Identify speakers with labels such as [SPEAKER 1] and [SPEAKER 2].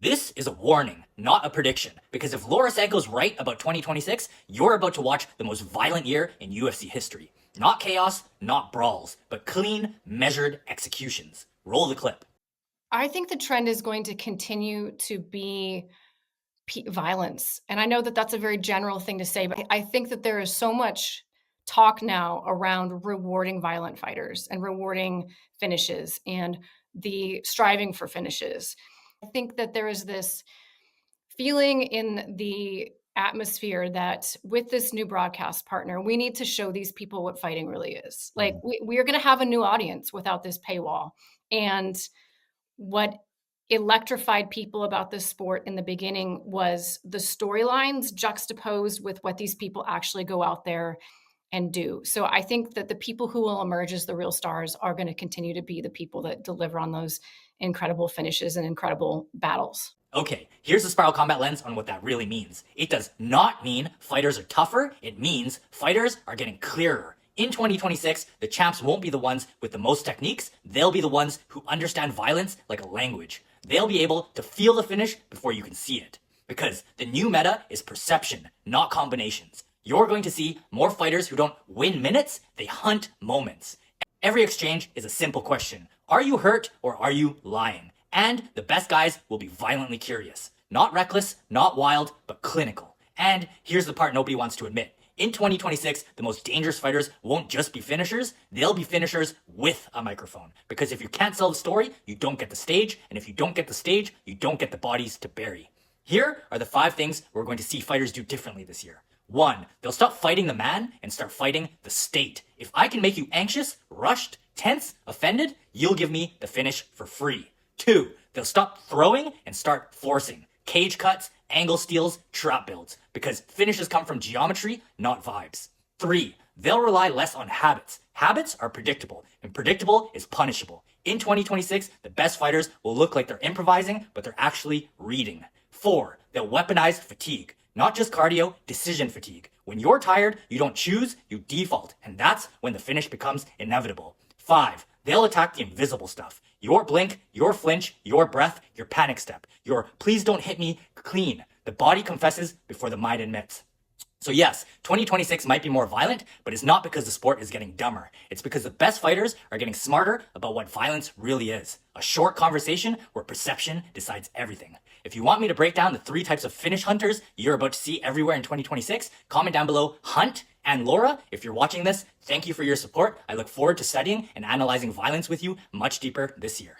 [SPEAKER 1] This is a warning, not a prediction, because if Laura Sanko's right about 2026, you're about to watch the most violent year in UFC history. Not chaos, not brawls, but clean, measured executions. Roll the clip.
[SPEAKER 2] I think the trend is going to continue to be violence. And I know that that's a very general thing to say, but I think that there is so much talk now around rewarding violent fighters and rewarding finishes and the striving for finishes. I think that there is this feeling in the atmosphere that with this new broadcast partner, we need to show these people what fighting really is. Like we are going to have a new audience without this paywall. And what electrified people about this sport in the beginning was the storylines juxtaposed with what these people actually go out there and do. So I think that the people who will emerge as the real stars are going to continue to be the people that deliver on those incredible finishes and incredible battles.
[SPEAKER 1] Okay, here's the Spiral Combat lens on what that really means. It does not mean fighters are tougher, it means fighters are getting clearer. In 2026, the champs won't be the ones with the most techniques, they'll be the ones who understand violence like a language. They'll be able to feel the finish before you can see it. Because the new meta is perception, not combinations. You're going to see more fighters who don't win minutes, they hunt moments. Every exchange is a simple question. Are you hurt or are you lying? And the best guys will be violently curious. Not reckless, not wild, but clinical. And here's the part nobody wants to admit. In 2026, the most dangerous fighters won't just be finishers, they'll be finishers with a microphone. Because if you can't sell the story, you don't get the stage, and if you don't get the stage, you don't get the bodies to bury. Here are the 5 things we're going to see fighters do differently this year. 1, they'll stop fighting the man and start fighting the state. If I can make you anxious, rushed, tense, offended, you'll give me the finish for free. 2, they'll stop throwing and start forcing. Cage cuts, angle steals, trap builds, because finishes come from geometry, not vibes. 3, they'll rely less on habits. Habits are predictable, and predictable is punishable. In 2026, the best fighters will look like they're improvising, but they're actually reading. 4, they'll weaponize fatigue. Not just cardio, decision fatigue. When you're tired, you don't choose, you default, and that's when the finish becomes inevitable. 5, they'll attack the invisible stuff. Your blink, your flinch, your breath, your panic step, your please don't hit me clean. The body confesses before the mind admits. So yes, 2026 might be more violent, but it's not because the sport is getting dumber. It's because the best fighters are getting smarter about what violence really is. A short conversation where perception decides everything. If you want me to break down the 3 types of finish hunters you're about to see everywhere in 2026, comment down below Hunt. And Laura, if you're watching this, thank you for your support. I look forward to studying and analyzing violence with you much deeper this year.